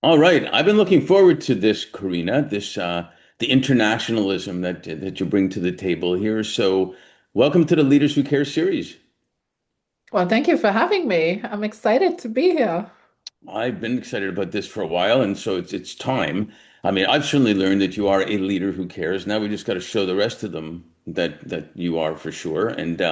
All right, I've been looking forward to this, Corina, this the internationalism that you bring to the table here. So, welcome to the Leaders Who Care series. Well, thank you for having me. I'm excited to be here. I've been excited about this for a while, and so it's time. I mean, I've certainly learned that you are a leader who cares. Now we just got to show the rest of them that you are for sure. And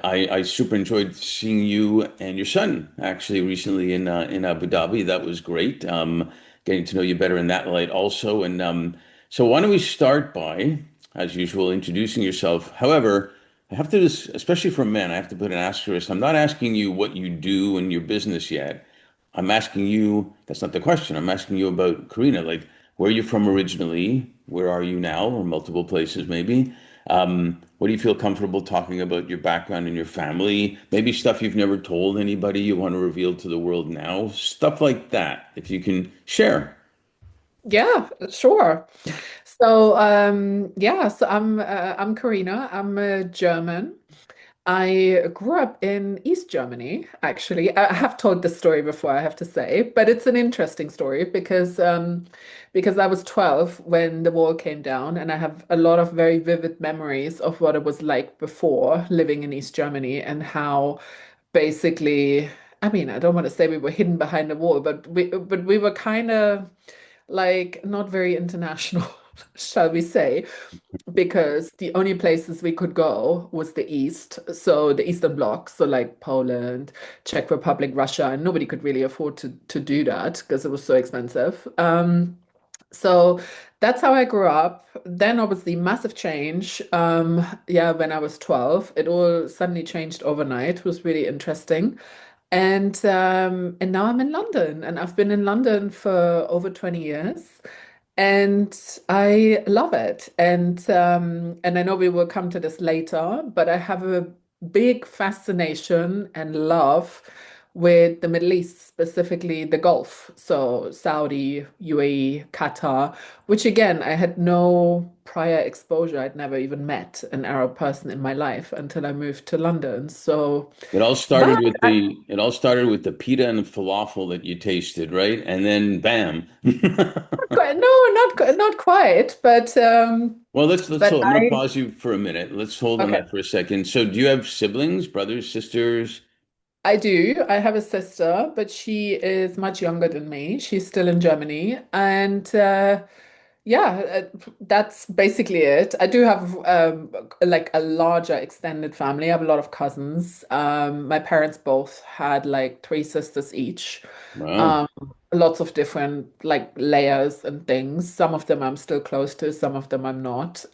I super enjoyed seeing you and your son actually recently in Abu Dhabi. That was great. Getting to know you better in that light also. And so why don't we start by, as usual, introducing yourself. However, I have to, especially for men, I have to put an asterisk. I'm not asking you what you do in your business yet. I'm asking you, that's not the question. I'm asking you about Karina, like where are you from originally? Where are you now? Or multiple places maybe. What do you feel comfortable talking about your background and your family? Maybe stuff you've never told anybody you want to reveal to the world now. Stuff like that, if you can share. Yeah, sure. So I'm Corina. I'm a German. I grew up in East Germany, actually. I have told this story before, I have to say, but it's an interesting story because I was 12 when the wall came down, and I have a lot of very vivid memories of what it was like before living in East Germany and how basically, I mean, I don't want to say we were hidden behind a wall, but we were kind of like not very international, shall we say, because the only places we could go was the East, so the Eastern Bloc, so like Poland, Czech Republic, Russia, and nobody could really afford to do that because it was so expensive. So that's how I grew up. Then obviously massive change. Yeah, when I was 12, it all suddenly changed overnight. It was really interesting. And now I'm in London, and I've been in London for over 20 years, and I love it. And I know we will come to this later, but I have a big fascination and love with the Middle East, specifically the Gulf, so Saudi, UAE, Qatar, which again, I had no prior exposure. I'd never even met an Arab person in my life until I moved to London. So that It all started with the pita and the falafel that you tasted, right? And then bam. no, not quite, Well, let's but hold. I'm going to I pause you for a minute. Let's hold on okay. that for a second. So, do you have siblings, brothers, sisters? I do. I have a sister, but she is much younger than me. She's still in Germany, and yeah, that's basically it. I do have like a larger extended family. I have a lot of cousins. My parents both had like three sisters each. Wow. Um, Lots of different like layers and things. Some of them I'm still close to, some of them I'm not.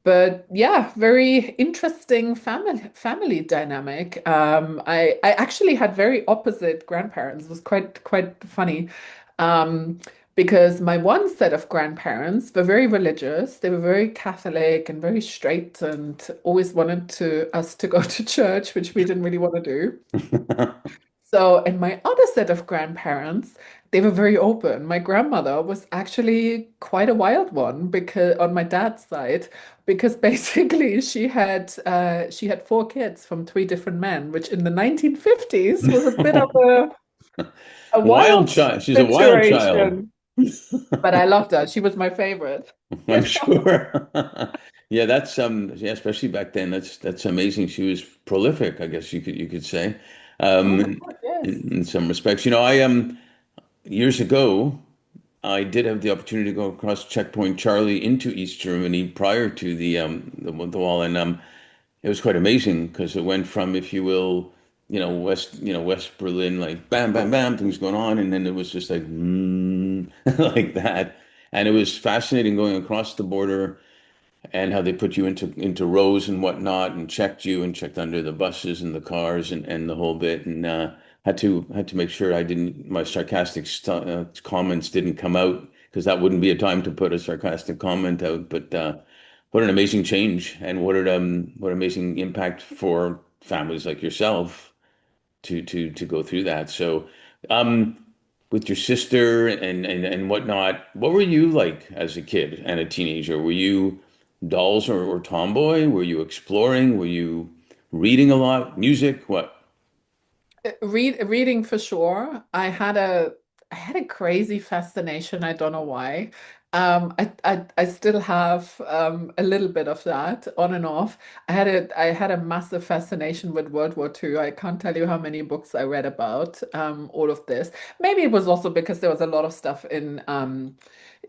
But yeah, very interesting family dynamic. I actually had very opposite grandparents. It was quite funny. Um, because my one set of grandparents were very religious. They were very Catholic and very straight and always wanted to us to go to church, which we didn't really want to do. So, and my other set of grandparents, they were very open. My grandmother was actually quite a wild one because on my dad's side, because basically she had four kids from three different men, which in the 1950s was a bit of a Wild wild child. She's a wild child. situation. But I loved her. She was my favorite. I'm sure. Yeah, that's yeah, especially back then. That's amazing. She was prolific, I guess you could say, Oh my um, God, yes. in some respects. You know, I years ago, I did have the opportunity to go across Checkpoint Charlie into East Germany prior to the wall, and it was quite amazing because it went from, if you will, West Berlin, like bam, bam, bam, things going on, and then it was just like like that, and it was fascinating going across the border and how they put you into rows and whatnot, and checked you and checked under the buses and the cars and the whole bit, and had to make sure I didn't my sarcastic comments didn't come out because that wouldn't be a time to put a sarcastic comment out, but. What an amazing change, and what amazing impact for families like yourself to go through that. So, um, with your sister and whatnot, what were you like as a kid and a teenager? Were you dolls or tomboy? Were you exploring? Were you reading a lot? Music? What? Reading for sure. I had I had a crazy fascination. I don't know why. I still have a little bit of that on and off. I had a massive fascination with World War II. I can't tell you how many books I read about all of this. Maybe it was also because there was a lot of stuff in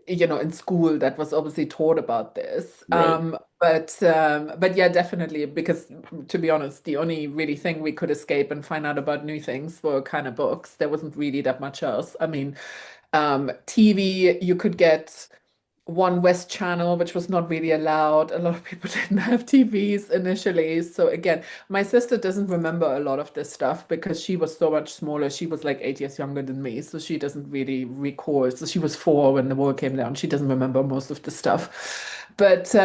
in school that was obviously taught about this. Right. But yeah, definitely because to be honest, the only really thing we could escape and find out about new things were kind of books. There wasn't really that much else. I mean, TV, you could get one West channel, which was not really allowed. A lot of people didn't have TVs initially. So again, my sister doesn't remember a lot of this stuff because she was so much smaller. She was like 8 years younger than me, so she doesn't really recall. So she was 4 when the wall came down. She doesn't remember most of the stuff. But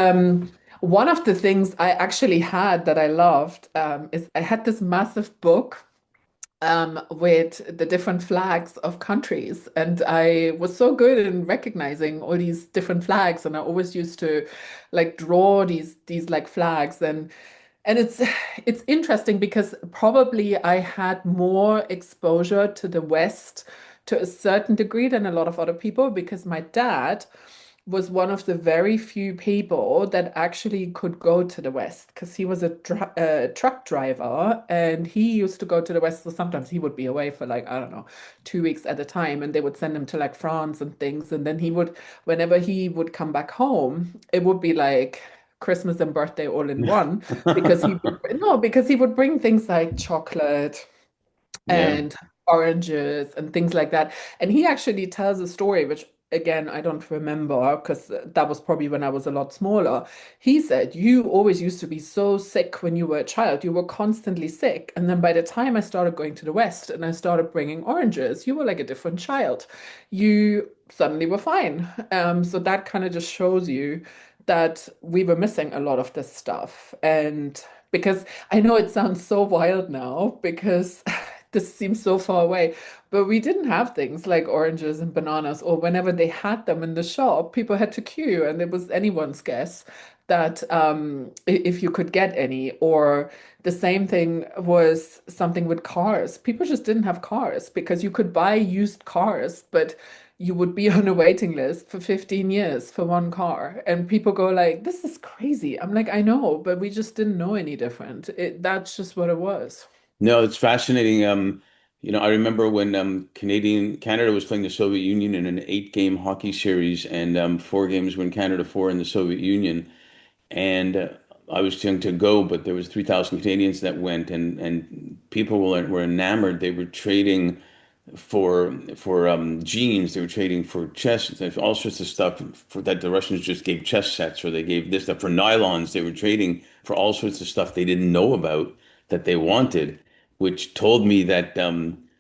one of the things I actually had that I loved is I had this massive book with the different flags of countries. And I was so good in recognizing all these different flags. And I always used to like draw these like flags. And it's interesting because probably I had more exposure to the West to a certain degree than a lot of other people because my dad was one of the very few people that actually could go to the West because he was a truck driver and he used to go to the West. So sometimes he would be away for like, I don't know, 2 weeks at a time and they would send him to like France and things. And then whenever he would come back home, it would be like Christmas and birthday all in one because he would bring things like chocolate Yeah. and oranges and things like that. And he actually tells a story, which again, I don't remember because that was probably when I was a lot smaller. He said, you always used to be so sick when you were a child. You were constantly sick. And then by the time I started going to the West and I started bringing oranges, you were like a different child. You suddenly were fine. So that kind of just shows you that we were missing a lot of this stuff. And because I know it sounds so wild now because this seems so far away, but we didn't have things like oranges and bananas, or whenever they had them in the shop, people had to queue, and it was anyone's guess that if you could get any. Or the same thing was something with cars. People just didn't have cars because you could buy used cars, but you would be on a waiting list for 15 years for one car. And people go like, this is crazy. I'm like, I know, but we just didn't know any different. That's just what it was. No, it's fascinating. I remember when Canada was playing the Soviet Union in an 8 game hockey series, and 4 games when Canada, 4 in the Soviet Union. And I was young to go, but there was 3,000 Canadians that went, and people were enamored. They were trading for jeans. They were trading for chest, all sorts of stuff that the Russians just gave chest sets, or they gave this stuff for nylons. They were trading for all sorts of stuff they didn't know about that they wanted, which told me that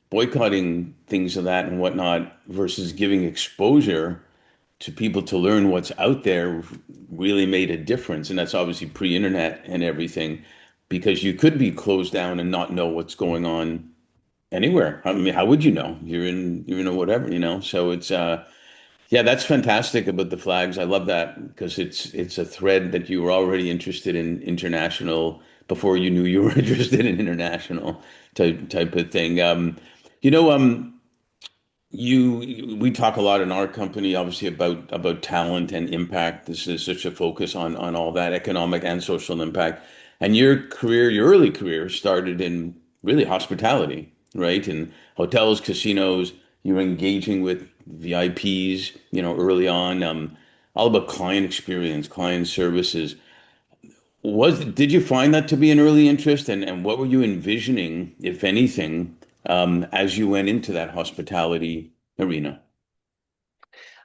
boycotting things of that and whatnot versus giving exposure to people to learn what's out there really made a difference. And that's obviously pre-internet and everything, because you could be closed down and not know what's going on anywhere. I mean, how would you know? You're in a whatever, you know. So it's yeah, that's fantastic about the flags. I love that because it's a thread that you were already interested in international before you knew you were interested in international type of thing. You know, we talk a lot in our company, obviously, about talent and impact. This is such a focus on all that economic and social impact. And your early career started in really hospitality, right? In hotels, casinos, you were engaging with VIPs, early on. All about client experience, client services. Did you find that to be an early interest, and what were you envisioning, if anything, as you went into that hospitality arena?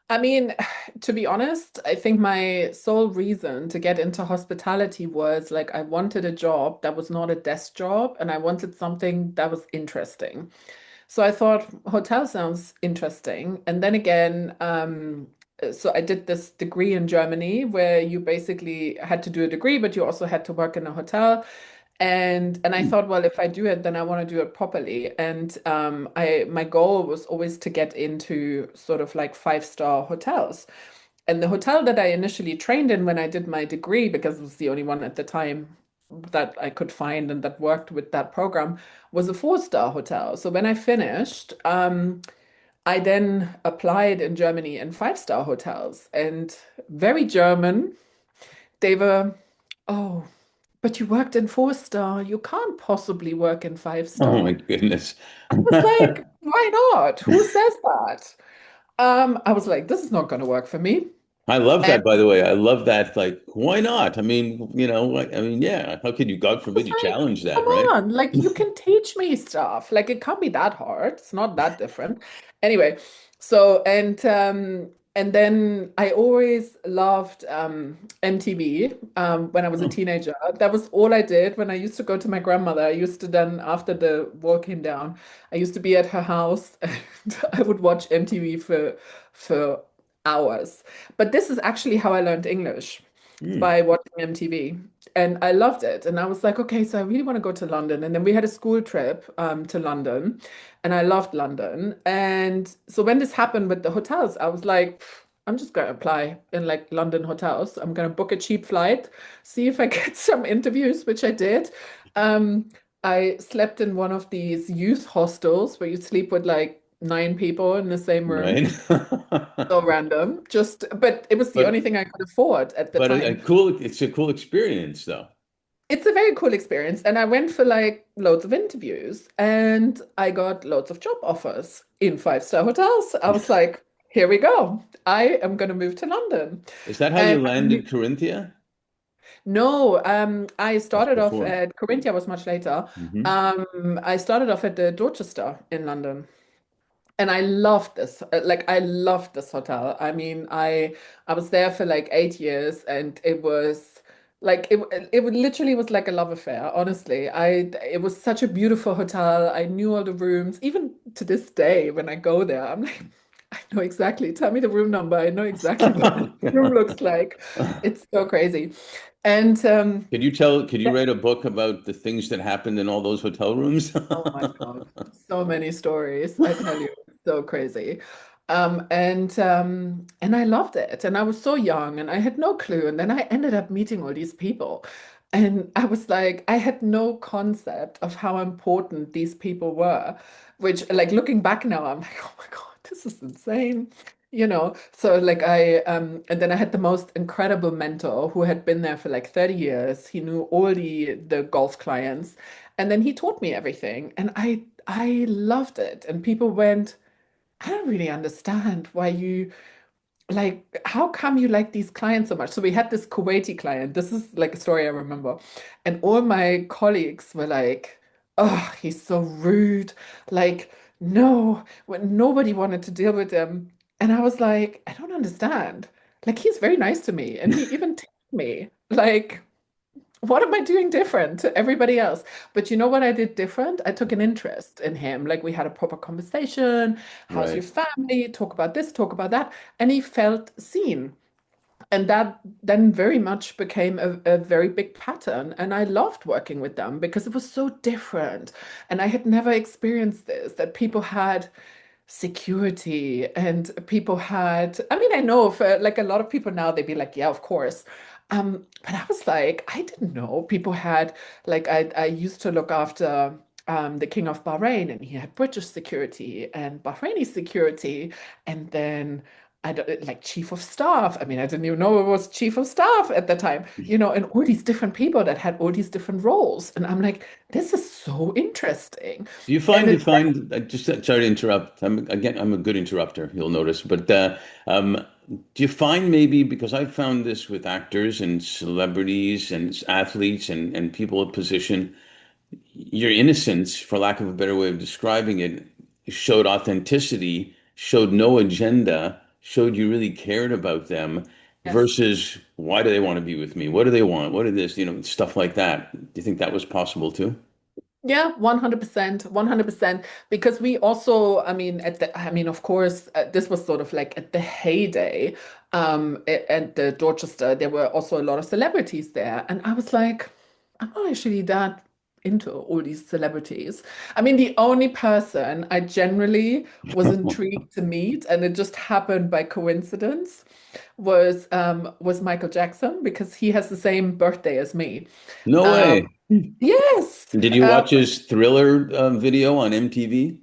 I mean, to be honest, I think my sole reason to get into hospitality was like I wanted a job that was not a desk job and I wanted something that was interesting. So I thought hotel sounds interesting. And then again, so I did this degree in Germany where you basically had to do a degree, but you also had to work in a hotel. And I thought, well, if I do it, then I want to do it properly. And I my goal was always to get into sort of like 5-star hotels. And the hotel that I initially trained in when I did my degree, because it was the only one at the time that I could find and that worked with that program, was a 4-star hotel. So when I finished, I then applied in Germany in five-star hotels and very German. They were, oh, but you worked in four-star. You can't possibly work in Oh my five-star. goodness. I was like, why not? Who says that? I was like, this is not going to work for me. I love And that, by the way. I love that. Like, why not? I mean, I mean, yeah. How could you, God I forbid, was you like, challenge come that, right? on, like you can teach me stuff. Like it can't be that hard. It's not that different. Anyway, so and then I always loved MTV when I was a Oh, teenager. That was all I did when I used to go to my grandmother. I used to then, after the wall came down, I used to be at her house and I would watch MTV for hours. But this is actually how I learned English, hmm, by watching MTV. And I loved it. And I was like, okay, so I really want to go to London. And then we had a school trip to London, and I loved London. And so when this happened with the hotels, I was like, I'm just going to apply in like London hotels. I'm going to book a cheap flight, see if I get some interviews, which I did. Um, I slept in one of these youth hostels where you sleep with like nine people in the same room. right. So random, just, but it was the only But thing I could afford at the but time. it's a cool experience though. It's a very cool experience. And I went for like loads of interviews and I got loads of job offers in five-star hotels. I was like, here we go. I am going to move to London. Is that how And you landed Corinthia? no, I That's started off before. at Corinthia was much later. Hmm. I started off at the Dorchester in London. And I loved this. Like I loved this hotel. I mean, I was there for like 8 years, and it was like it literally was like a love affair. Honestly, I it was such a beautiful hotel. I knew all the rooms. Even to this day, when I go there, I'm like, I know exactly. Tell me the room number. I know exactly what the room looks like. It's so crazy. And Could you write a book about the things that happened in all those hotel rooms? oh my God, so many stories, I tell you, so crazy. And I loved it. And I was so young and I had no clue. And then I ended up meeting all these people. And I was like, I had no concept of how important these people were, which like looking back now, I'm like, oh my God, this is insane. So like and then I had the most incredible mentor who had been there for like 30 years. He knew all the golf clients. And then he taught me everything, and I loved it. And people went, I don't really understand why you like, how come you like these clients so much? So we had this Kuwaiti client. This is like a story I remember. And all my colleagues were like, oh, he's so rude. Like, no, when nobody wanted to deal with him. And I was like, I don't understand. Like, he's very nice to me. And he even tipped me. Like, what am I doing different to everybody else? But you know what I did different? I took an interest in him. Like we had a proper conversation. How's your Right. family? Talk about this, talk about that. And he felt seen. And that then very much became a very big pattern. And I loved working with them because it was so different. And I had never experienced this, that people had security and people had, I mean, I know for like a lot of people now, they'd be like, yeah, of course. But I was like, I didn't know people had, like, I used to look after the King of Bahrain, and he had British security and Bahraini security, and then I don't, like chief of staff. I mean, I didn't even know it was chief of staff at the time, and all these different people that had all these different roles. And I'm like, this is so interesting. Do you And find it's just sorry to interrupt. I'm a good interrupter, you'll notice. But do you find maybe because I found this with actors and celebrities and athletes and people in position, your innocence, for lack of a better way of describing it, showed authenticity, showed no agenda, showed you really cared about them yes. versus why do they want to be with me? What do they want? What are this, stuff like that. Do you think that was possible too? Yeah, 100%, 100%. Because we also, I mean, I mean, of course, this was sort of like at the heyday, at the Dorchester, there were also a lot of celebrities there. And I was like, I'm not actually that into all these celebrities. I mean, the only person I generally was intrigued to meet, and it just happened by coincidence, was Michael Jackson because he has the same birthday as me. No Um, way. yes. Did you watch his Thriller video on MTV?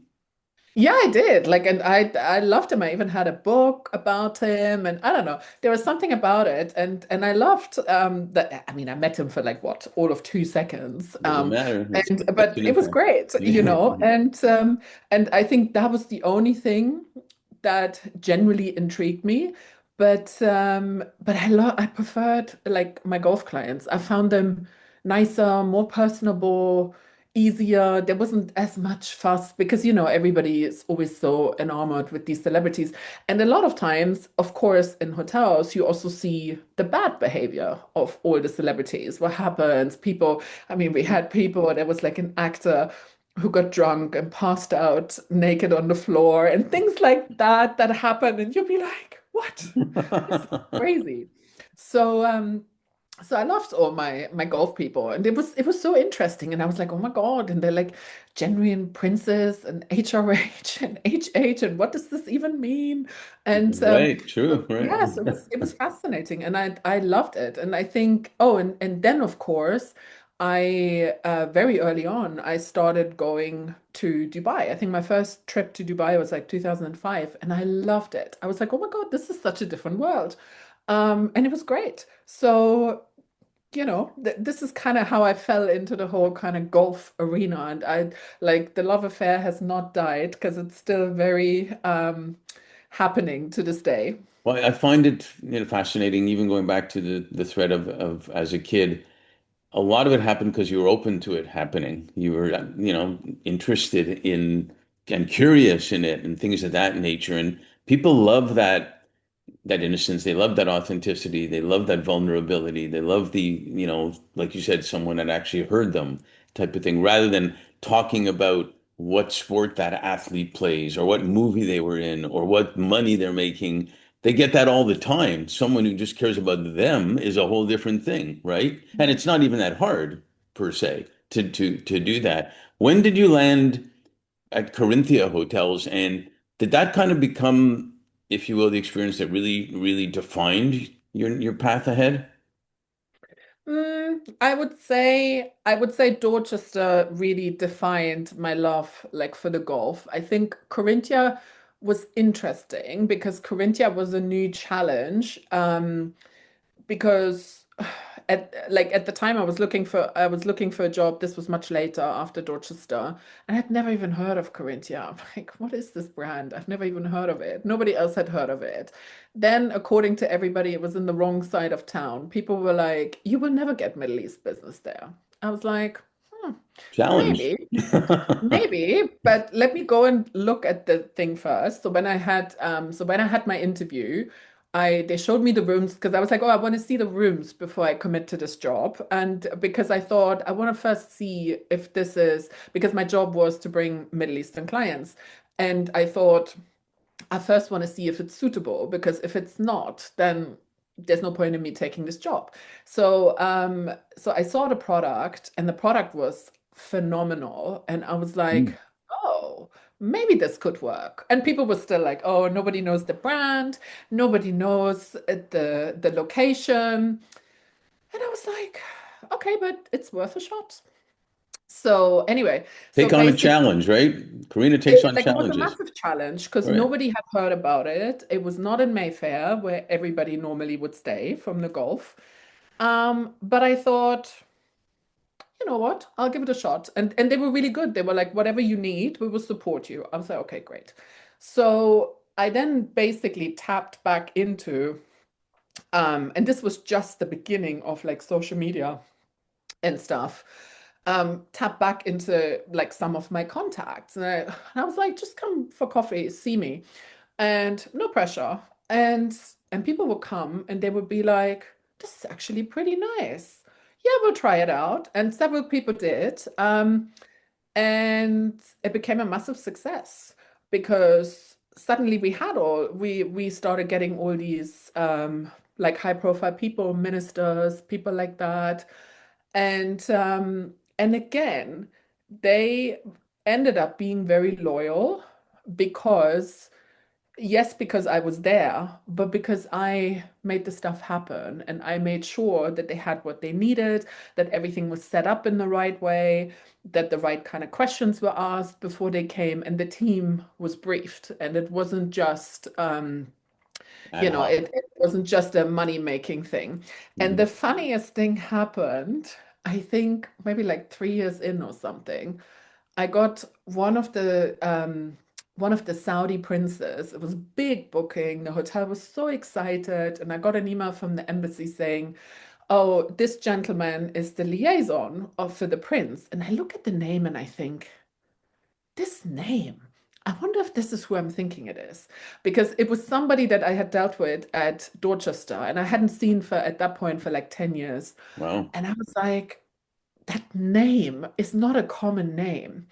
Yeah, I did. Like, and I loved him. I even had a book about him, and I don't know. There was something about it, and I loved that. I mean, I met him for like what, all of 2 seconds. Doesn't matter. It's And but instant it was impact. great, Yeah. and I think that was the only thing that generally intrigued me. But I preferred like my golf clients. I found them nicer, more personable, easier. There wasn't as much fuss because, everybody is always so enamored with these celebrities. And a lot of times, of course, in hotels, you also see the bad behavior of all the celebrities. What happens? People, I mean, we had people, there was like an actor who got drunk and passed out naked on the floor and things like that happen. And you'll be like, what? This is crazy. So, so I loved all my golf people, and it was so interesting. And I was like, oh my God! And they're like genuine princes and HRH and HH, and what does this even mean? And Right, true, so, right. yes, it was fascinating, and I loved it. And I think, oh, and then of course, I very early on I started going to Dubai. I think my first trip to Dubai was like 2005, and I loved it. I was like, oh my God, this is such a different world. And it was great. So, th this is kind of how I fell into the whole kind of golf arena. And I like the love affair has not died because it's still very happening to this day. Well, I find it, fascinating, even going back to the thread of as a kid. A lot of it happened because you were open to it happening. You were, interested in and curious in it and things of that nature. And people love that innocence. They love that authenticity. They love that vulnerability. They love like you said, someone that actually heard them type of thing, rather than talking about what sport that athlete plays or what movie they were in or what money they're making. They get that all the time. Someone who just cares about them is a whole different thing, right? And it's not even that hard per se to do that. When did you land at Corinthia hotels, and did that kind of become, if you will, the experience that really, really defined your path ahead? I would say Dorchester really defined my love like for the golf. I think Corinthia was interesting because Corinthia was a new challenge. Because at the time I was looking for a job. This was much later after Dorchester, and I'd never even heard of Corinthia. I'm like, what is this brand? I've never even heard of it. Nobody else had heard of it. Then, according to everybody, it was in the wrong side of town. People were like, you will never get Middle East business there. I was like, hmm, Challenge. maybe. Maybe, but let me go and look at the thing first. So when I had my interview, I they showed me the rooms because I was like, oh, I want to see the rooms before I commit to this job. And because I thought I want to first see if this is because my job was to bring Middle Eastern clients. And I thought I first want to see if it's suitable because if it's not, then there's no point in me taking this job. So I saw the product and the product was phenomenal. And I was like, oh, maybe this could work. And people were still like, oh, nobody knows the brand, nobody knows the location. And I was like, okay, but it's worth a shot. So anyway, so Take on a basically challenge, right? Karina takes on it was a challenges. massive challenge because Right. nobody had heard about it. It was not in Mayfair where everybody normally would stay from the Gulf. But I thought, you know what? I'll give it a shot. And they were really good. They were like, whatever you need, we will support you. I was like, okay, great. So I then basically tapped back into, and this was just the beginning of like social media and stuff. Tap back into like some of my contacts. And I was like, just come for coffee, see me. And no pressure. And people would come and they would be like, this is actually pretty nice. Yeah, we'll try it out. And several people did. And it became a massive success because suddenly we started getting all these like high profile people, ministers, people like that. And again, they ended up being very loyal because Yes, because I was there, but because I made the stuff happen and I made sure that they had what they needed, that everything was set up in the right way, that the right kind of questions were asked before they came, and the team was briefed. And it wasn't just, Ad hoc. it wasn't just a money-making thing. And Mhm. the funniest thing happened, I think maybe like 3 years in or something. I got one of the Saudi princes. It was a big booking. The hotel was so excited, and I got an email from the embassy saying, "Oh, this gentleman is the liaison of for the prince." And I look at the name and I think, this name. I wonder if this is who I'm thinking it is, because it was somebody that I had dealt with at Dorchester, and I hadn't seen for at that point for like 10 years. Wow. And I was like, that name is not a common name.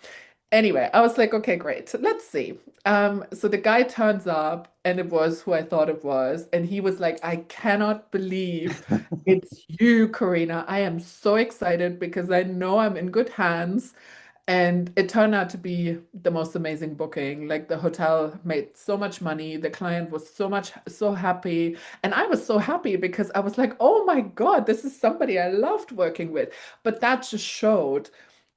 Anyway, I was like, okay, great. Let's see. So the guy turns up and it was who I thought it was. And he was like, I cannot believe it's you, Corina. I am so excited because I know I'm in good hands. And it turned out to be the most amazing booking. Like the hotel made so much money. The client was so happy. And I was so happy because I was like, oh my God, this is somebody I loved working with. But that just showed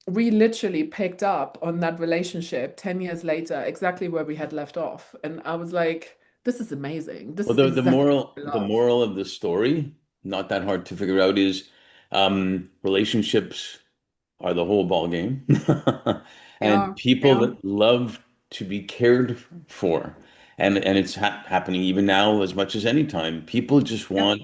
we literally picked up on that relationship 10 years later, exactly where we had left off. And I was like, this is amazing. This Well, is the exactly moral what I the love. moral of the story, not that hard to figure out, is relationships are the whole ball game. And Yeah, people yeah, that love to be cared for. And it's happening even now as much as any time. People just yeah,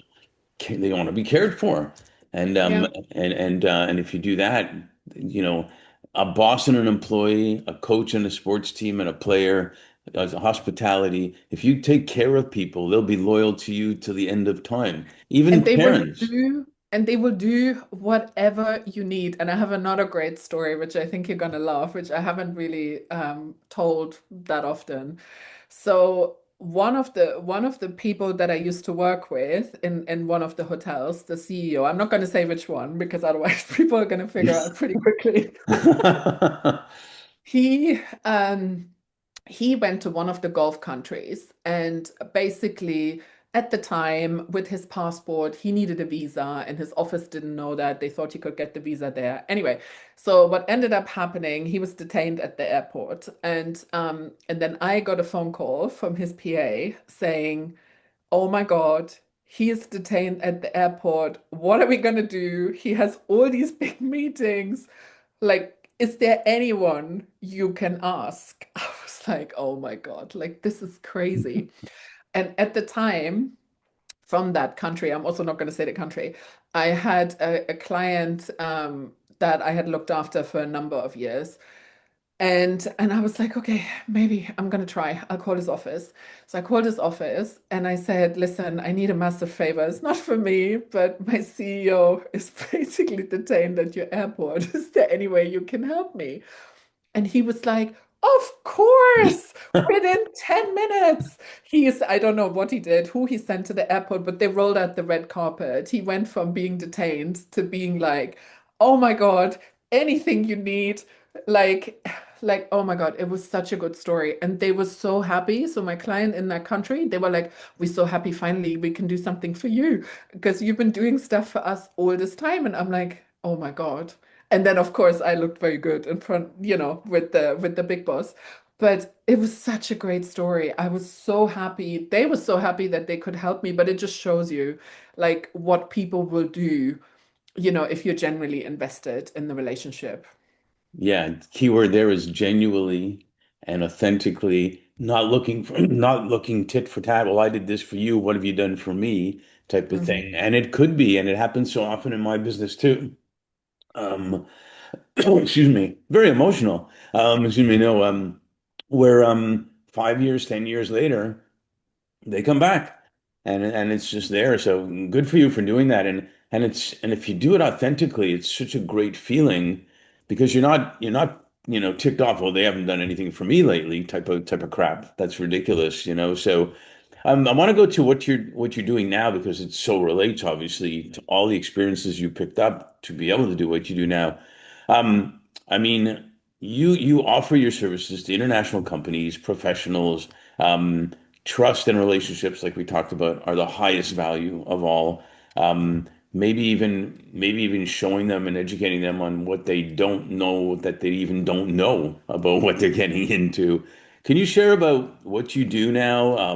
they want to be cared for. And yeah. and if you do that, you know, a boss and an employee, a coach and a sports team and a player, as a hospitality, if you take care of people, they'll be loyal to you till the end of time. Even And they will parents. do, and they will do whatever you need. And I have another great story, which I think you're gonna love, which I haven't really told that often. So one of the people that I used to work with in one of the hotels, the CEO, I'm not going to say which one because otherwise people are going to figure out pretty quickly. He he went to one of the Gulf countries and basically at the time with his passport he needed a visa and his office didn't know that. They thought he could get the visa there. Anyway, so what ended up happening, he was detained at the airport and then I got a phone call from his PA saying, "Oh my God, he is detained at the airport. What are we gonna do? He has all these big meetings. Like, is there anyone you can ask?" I was like, oh my God, like this is crazy. And at the time, from that country, I'm also not going to say the country, I had a client that I had looked after for a number of years. And I was like, okay, maybe I'm gonna try. I'll call his office. So I called his office and I said, listen, I need a massive favor. It's not for me, but my CEO is basically detained at your airport. Is there any way you can help me? And he was like, of course, within 10 minutes. I don't know what he did, who he sent to the airport, but they rolled out the red carpet. He went from being detained to being like, oh my God, anything you need. Like, oh my God, it was such a good story. And they were so happy. So my client in that country, they were like, we're so happy finally we can do something for you because you've been doing stuff for us all this time. And I'm like, oh my God. And then of course I looked very good in front, with the big boss. But it was such a great story. I was so happy. They were so happy that they could help me, but it just shows you like what people will do, if you're genuinely invested in the relationship. Yeah, keyword there is genuinely and authentically, not looking tit for tat. Well, I did this for you. What have you done for me? Type of Hmm. thing. And it could be, and it happens so often in my business too. Um, excuse me, very emotional. Excuse me, no, where 5 years, 10 years later, they come back and it's just there. So good for you for doing that. And if you do it authentically, it's such a great feeling because you're not ticked off. Well, they haven't done anything for me lately, type of crap. That's ridiculous. So I want to go to what you're doing now because it so relates obviously to all the experiences you picked up to be able to do what you do now. I mean, you offer your services to international companies, professionals, trust and relationships, like we talked about, are the highest value of all. Maybe even showing them and educating them on what they don't know that they even don't know about what they're getting into. Can you share about what you do now,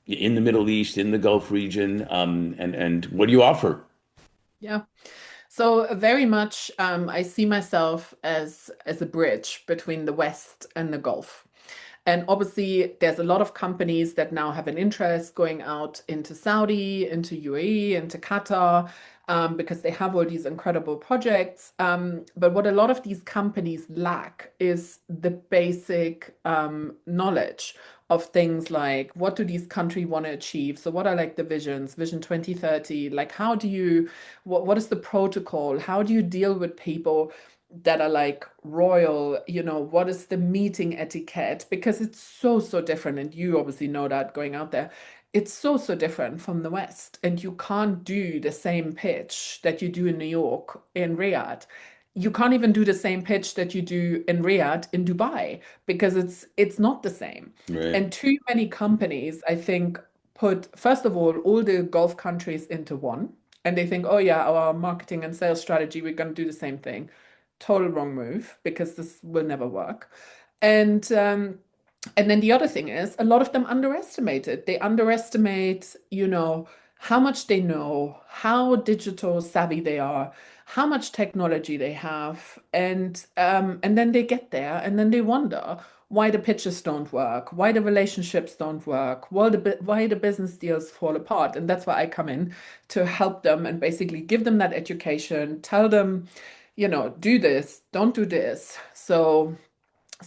in the Middle East, in the Gulf region, and what do you offer? Yeah. So very much, I see myself as a bridge between the West and the Gulf. And obviously, there's a lot of companies that now have an interest going out into Saudi, into UAE, into Qatar, because they have all these incredible projects. But what a lot of these companies lack is the basic knowledge of things like what do these countries want to achieve? So what are like the visions, Vision 2030? Like how do you, what is the protocol? How do you deal with people that are like royal, what is the meeting etiquette? Because it's so, so different. And you obviously know that going out there. It's so, so different from the West. And you can't do the same pitch that you do in New York, in Riyadh. You can't even do the same pitch that you do in Riyadh, in Dubai, because it's not the same. Right. And too many companies, I think, put, first of all the Gulf countries into one. And they think, oh yeah, our marketing and sales strategy, we're going to do the same thing. Total wrong move because this will never work. And and then the other thing is a lot of them underestimate it. They underestimate, how much they know, how digital savvy they are, how much technology they have, and then they get there and then they wonder why the pitches don't work, why the relationships don't work, why the business deals fall apart. And that's why I come in to help them and basically give them that education, tell them, do this, don't do this. So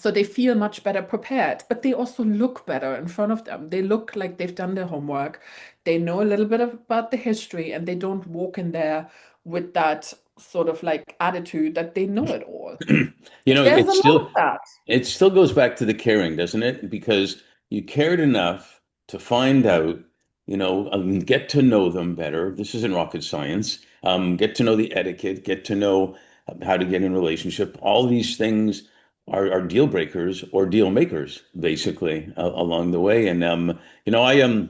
they feel much better prepared, but they also look better in front of them. They look like they've done their homework. They know a little bit about the history and they don't walk in there with that sort of like attitude that they know it all. You know, There's a lot of that. it still goes back to the caring, doesn't it? Because you cared enough to find out, get to know them better. This isn't rocket science. Get to know the etiquette, get to know how to get in a relationship. All these things are deal breakers or deal makers, basically, along the way. And I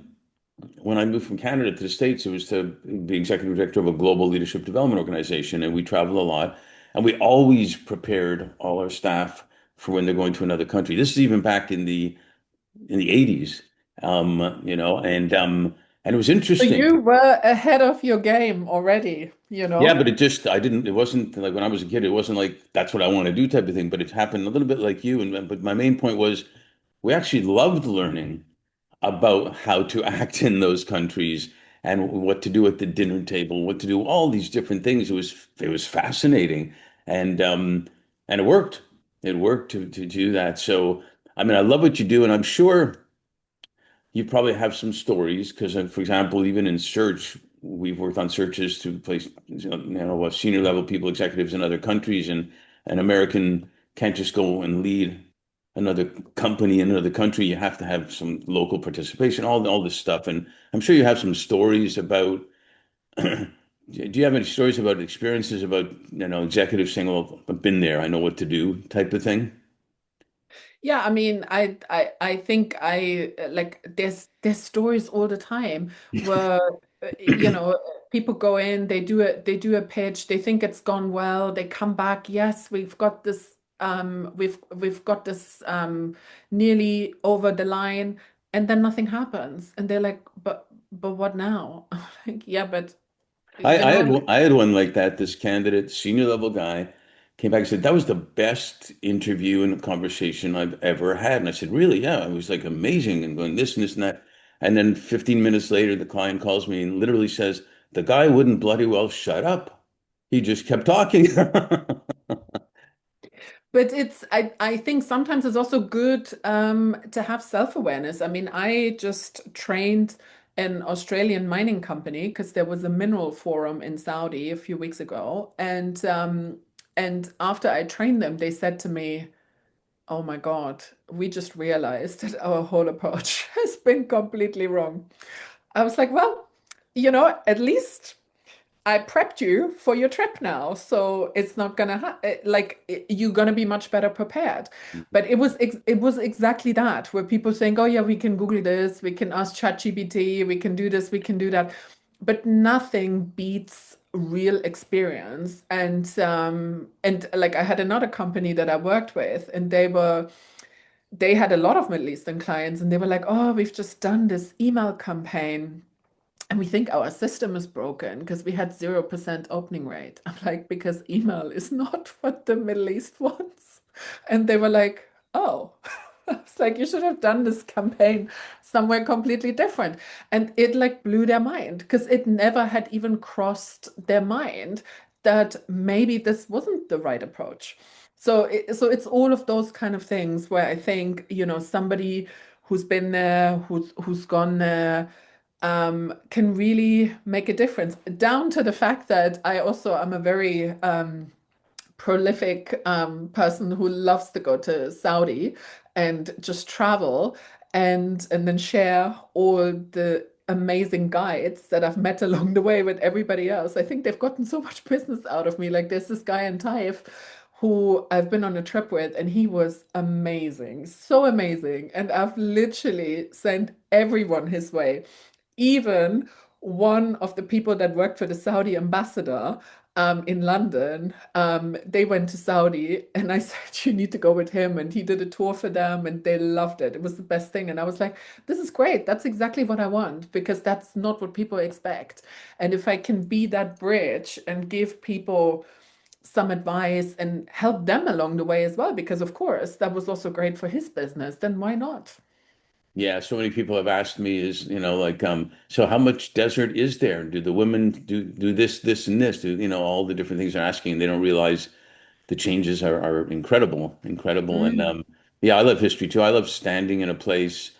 when I moved from Canada to the States, it was to be executive director of a global leadership development organization, and we traveled a lot, and we always prepared all our staff for when they're going to another country. This is even back in the 80s, and it was So interesting. you were ahead of your game already, you Yeah, know? but it wasn't like when I was a kid, it wasn't like that's what I want to do type of thing, but it happened a little bit like you. But my main point was we actually loved learning about how to act in those countries and what to do at the dinner table, what to do, all these different things. It was fascinating, and it worked. It worked to do that. So I mean, I love what you do, and I'm sure you probably have some stories because, for example, even in search, we've worked on searches to place, senior level people, executives in other countries, and an American can't just go and lead another company in another country. You have to have some local participation, all this stuff. And I'm sure you have some stories about. Do you have any stories about experiences about, executives saying, "Well, I've been there, I know what to do," type of thing? Yeah, I mean, I think like there's stories all the time where people go in, they do a pitch, they think it's gone well, they come back, yes, we've got this nearly over the line, and then nothing happens, and they're like, but what now? Like, yeah, but I, you I know, had one, I had one like that. This candidate, senior level guy, came back and said that was the best interview and conversation I've ever had. And I said, really? Yeah, it was like amazing and going this and this and that. And then 15 minutes later, the client calls me and literally says, the guy wouldn't bloody well shut up. He just kept talking. but I think sometimes it's also good to have self-awareness. I mean, I just trained an Australian mining company because there was a mineral forum in Saudi a few weeks ago, and after I trained them, they said to me, "Oh my God, we just realized that our whole approach has been completely wrong." I was like, "Well, at least." I prepped you for your trip now, so it's not gonna ha like you're gonna be much better prepared. But it was exactly that, where people saying, "Oh yeah, we can Google this, we can ask ChatGPT, we can do this, we can do that," but nothing beats real experience. And like I had another company that I worked with, and they had a lot of Middle Eastern clients, and they were like, "Oh, we've just done this email campaign." And we think our system is broken because we had 0% opening rate. I'm like, because email is not what the Middle East wants. And they were like, oh, I was like, you should have done this campaign somewhere completely different. And it like blew their mind because it never had even crossed their mind that maybe this wasn't the right approach. So it's all of those kind of things where I think, somebody who's been there, who's gone there, can really make a difference. Down to the fact that I also am a very prolific person who loves to go to Saudi and just travel and then share all the amazing guides that I've met along the way with everybody else. I think they've gotten so much business out of me. Like there's this guy in Taif who I've been on a trip with, and he was amazing, so amazing. And I've literally sent everyone his way. Even one of the people that worked for the Saudi ambassador in London, they went to Saudi, and I said, you need to go with him. And he did a tour for them, and they loved it. It was the best thing. And I was like, this is great. That's exactly what I want, because that's not what people expect. And if I can be that bridge and give people some advice and help them along the way as well, because of course that was also great for his business, then why not? Yeah, so many people have asked me is, like, so how much desert is there? Do the women do this, this, and this? Do, all the different things they're asking? They don't realize the changes are incredible, incredible. And Mm. yeah, I love history too. I love standing in a place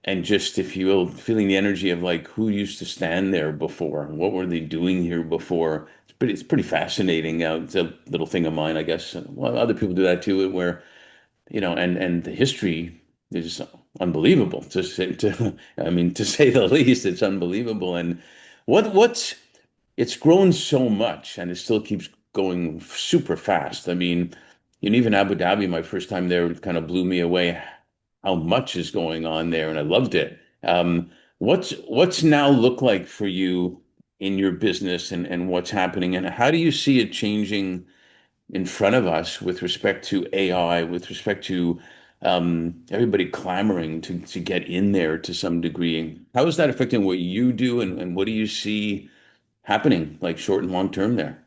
and just, if you will, feeling the energy of like who used to stand there before, what were they doing here before? It's pretty fascinating. It's a little thing of mine, I guess. Well, other people do that too, where and the history is unbelievable I mean, to say the least. It's unbelievable. And what's it's grown so much, and it still keeps going super fast. I mean, even Abu Dhabi, my first time there, it kind of blew me away how much is going on there, and I loved it. What's now look like for you in your business, and what's happening, and how do you see it changing in front of us with respect to AI, with respect to everybody clamoring to get in there to some degree? How is that affecting what you do, and what do you see happening, like short and long term there?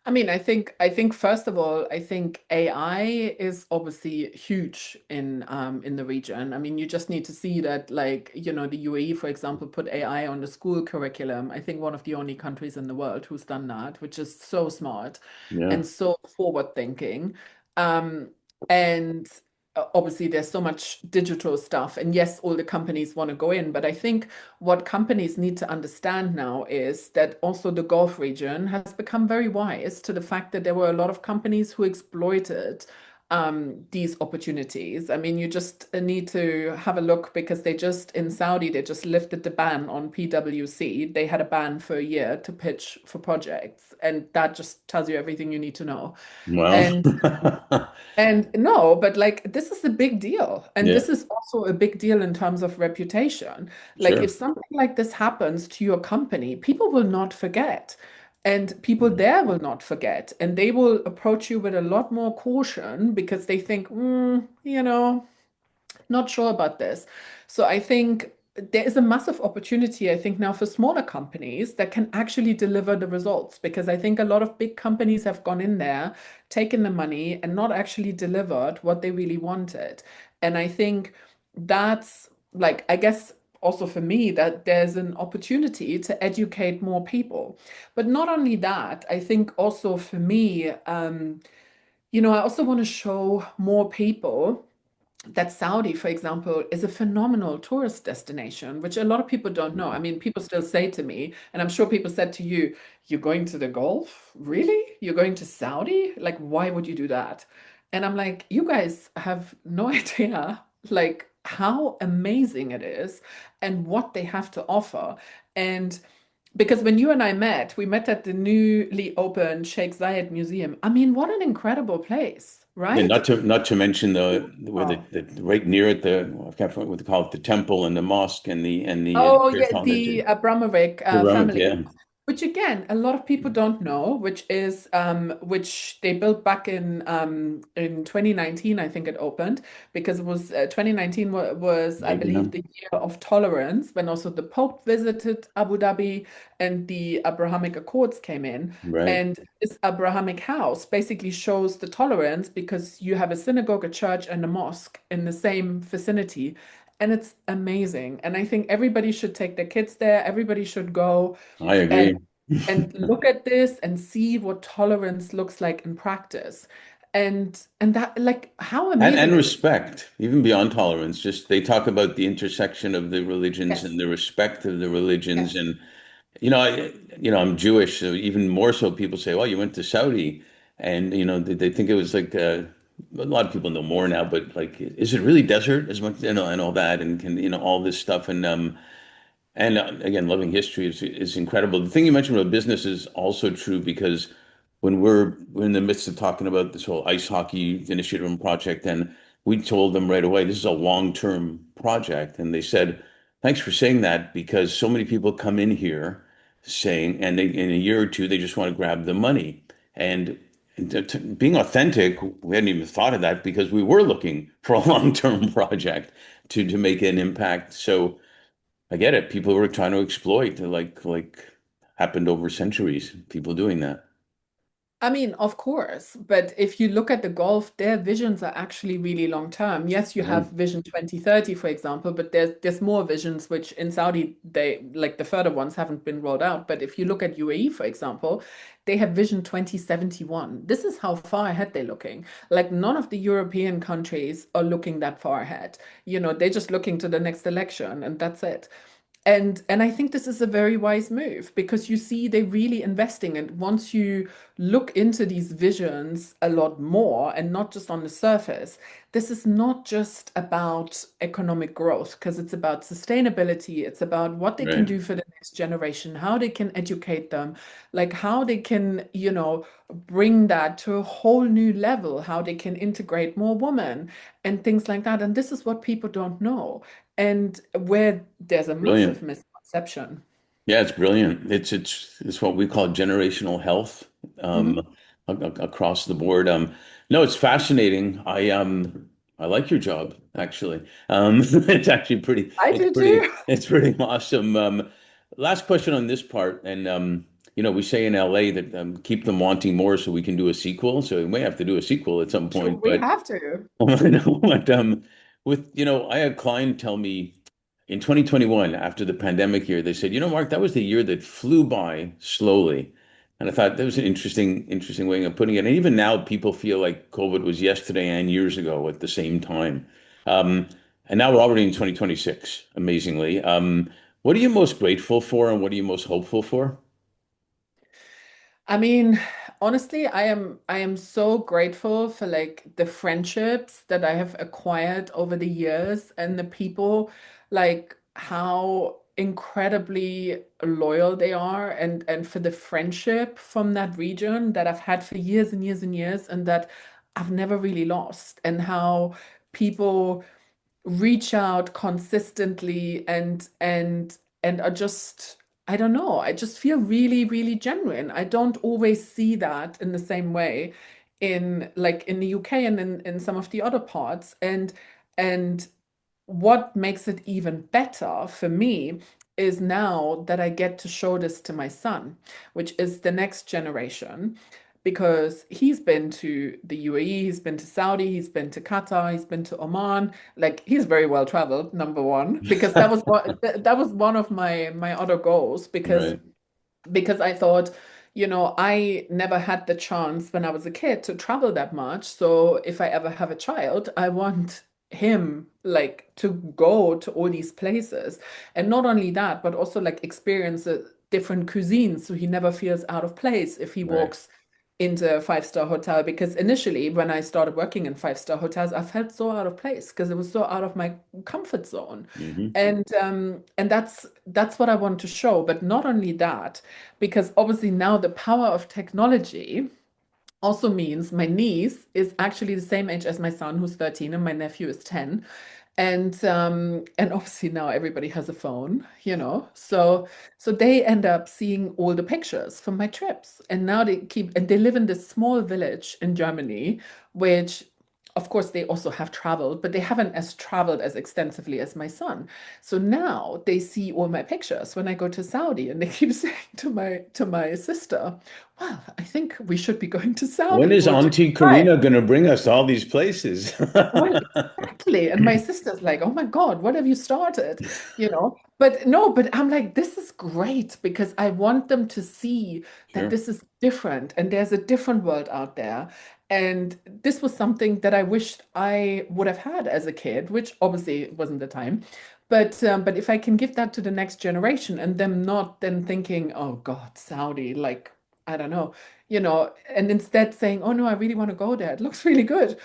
I mean, I think first of all, I think AI is obviously huge in the region. I mean, you just need to see that, like, the UAE, for example, put AI on the school curriculum. I think one of the only countries in the world who's done that, which is so smart Yeah. and so forward thinking. Um, and obviously there's so much digital stuff. And yes, all the companies want to go in, but I think what companies need to understand now is that also the Gulf region has become very wise to the fact that there were a lot of companies who exploited these opportunities. I mean, you just need to have a look, because in Saudi, they just lifted the ban on PwC. They had a ban for a year to pitch for projects, and that just tells you everything you need to know. Well, And and no, but like this is a big deal. And yeah, this is also a big deal in terms of reputation. Like if sure. something like this happens to your company, people will not forget. And people there will not forget. And they will approach you with a lot more caution because they think, not sure about this. So I think there is a massive opportunity, I think, now for smaller companies that can actually deliver the results, because I think a lot of big companies have gone in there, taken the money, and not actually delivered what they really wanted. And I think that's like, I guess, also for me, that there's an opportunity to educate more people. But not only that, I think also for me, I also want to show more people that Saudi, for example, is a phenomenal tourist destination, which a lot of people don't know. I mean, people still say to me, and I'm sure people said to you, you're going to the Gulf? Really? You're going to Saudi? Like, why would you do that? And I'm like, you guys have no idea, like, how amazing it is and what they have to offer. And Because when you and I met, we met at the newly opened Sheikh Zayed Museum. I mean, what an incredible place, Yeah, right? not to mention the where Oh. the right near it, the I can't remember what they call it, the temple and the mosque and the Oh, church yeah, on the the Abramovic pyramid. family, Yeah, which again, a lot of people don't know, which they built back in 2019, I think it opened, because it was 2019 was, I maybe. believe, the year of tolerance when also the Pope visited Abu Dhabi and the Abrahamic Accords came in. Right. And this Abrahamic house basically shows the tolerance because you have a synagogue, a church, and a mosque in the same vicinity. And it's amazing. And I think everybody should take their kids there. Everybody should go I and agree. look at this and see what tolerance looks like in practice. And that like how And amazing is it? respect, even beyond tolerance. Just they talk about the intersection of the religions and Yes, the respect of the religions. yes. And I'm Jewish, so even more so, people say, "Well, you went to Saudi," and they think it was like a lot of people know more now, but like, is it really desert as much, and all that, and can all this stuff, and again, loving history is incredible. The thing you mentioned about business is also true because when we're in the midst of talking about this whole ice hockey initiative and project, and we told them right away this is a long-term project, and they said, "Thanks for saying that," because so many people come in here saying, and in a year or two they just want to grab the money. And being authentic, we hadn't even thought of that because we were looking for a long-term project to make an impact. So. I get it. People were trying to exploit, like happened over centuries. People doing that. I mean, of course, but if you look at the Gulf, their visions are actually really long term. Yes, you Right. have Vision 2030, for example, but there's more visions which in Saudi they like the further ones haven't been rolled out. But if you look at UAE, for example, they have Vision 2071. This is how far ahead they're looking. Like none of the European countries are looking that far ahead. They're just looking to the next election and that's it. And I think this is a very wise move because you see they're really investing. And once you look into these visions a lot more and not just on the surface, this is not just about economic growth because it's about sustainability. It's about what they can Right. do for the next generation, how they can educate them, like how they can, bring that to a whole new level, how they can integrate more women and things like that. And this is what people don't know. And where there's a massive Brilliant. misconception. Yeah, it's brilliant. It's what we call generational health, um, Mhm. across the board. No, it's fascinating. I like your job actually. It's actually I do too. it's pretty awesome. Last question on this part, and we say in LA that keep them wanting more, so we can do a sequel. So we may have to do a sequel at some Sure, point, we but. have to. I know, but I had a client tell me in 2021, after the pandemic year, they said, Mark, that was the year that flew by slowly. And I thought that was an interesting way of putting it. And even now, people feel like COVID was yesterday and years ago at the same time. Um, and now we're already in 2026, amazingly. What are you most grateful for, and what are you most hopeful for? I mean, honestly, I am so grateful for like the friendships that I have acquired over the years and the people like how incredibly loyal they are and for the friendship from that region that I've had for years and years and years and that I've never really lost and how people reach out consistently and are just I don't know, I just feel really, really genuine. I don't always see that in the same way in the UK and in some of the other parts. And what makes it even better for me is now that I get to show this to my son, which is the next generation, because he's been to the UAE, he's been to Saudi, he's been to Qatar, he's been to Oman. Like he's very well traveled, number one, because that was one of my other goals Right, because I thought, I never had the chance when I was a kid to travel that much. So if I ever have a child, I want him like to go to all these places. And not only that, but also like experience different cuisines so he never feels out of place if he right. walks into a five-star hotel because initially when I started working in five-star hotels, I felt so out of place because it was so out of my comfort zone. Hmm. And that's what I want to show. But not only that, because obviously now the power of technology also means my niece is actually the same age as my son, who's 13, and my nephew is 10. And obviously now everybody has a phone, so they end up seeing all the pictures from my trips. And now they live in this small village in Germany, which of course they also have traveled, but they haven't as traveled as extensively as my son. So now they see all my pictures when I go to Saudi, and they keep saying to my sister, well, I think we should be going to When Saudi is or to Auntie Dubai. Corina going to bring us to all these places? Well, exactly. And my sister's like, oh my God, what have you started? But no, but I'm like, this is great because I want them to see that Sure. this is different and there's a different world out there. And this was something that I wished I would have had as a kid, which obviously wasn't the time. But if I can give that to the next generation and them not then thinking, oh God, Saudi, like, I don't know, and instead saying, oh no, I really want to go there. It looks really good,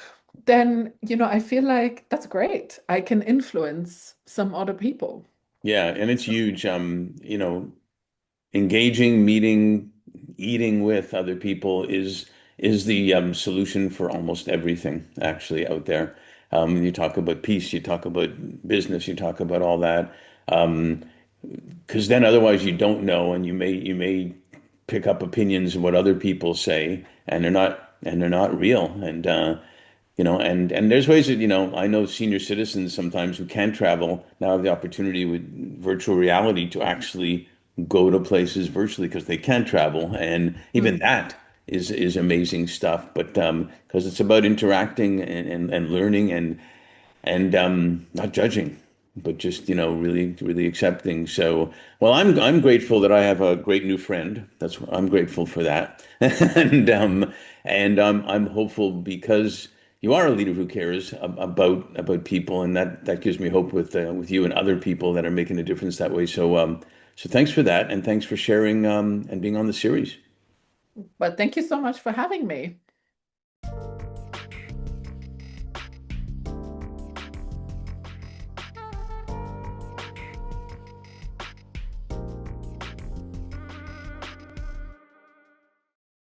then, I feel like that's great. I can influence some other people. Yeah, and it's huge. Engaging, meeting, eating with other people is the solution for almost everything actually out there. You talk about peace, you talk about business, you talk about all that. Um, because then otherwise you don't know, and you may pick up opinions of what other people say, and they're not real. And there's ways that, I know senior citizens sometimes who can't travel now have the opportunity with virtual reality to actually go to places virtually because they can't travel. And even Mm. that is amazing stuff. But because it's about interacting and learning and not judging, but just, really, really accepting. So, well, I'm grateful that I have a great new friend. I'm grateful for that. And I'm hopeful because you are a leader who cares about people, and that gives me hope with you and other people that are making a difference that way. So thanks for that, and thanks for sharing and being on the series. But thank you so much for having me.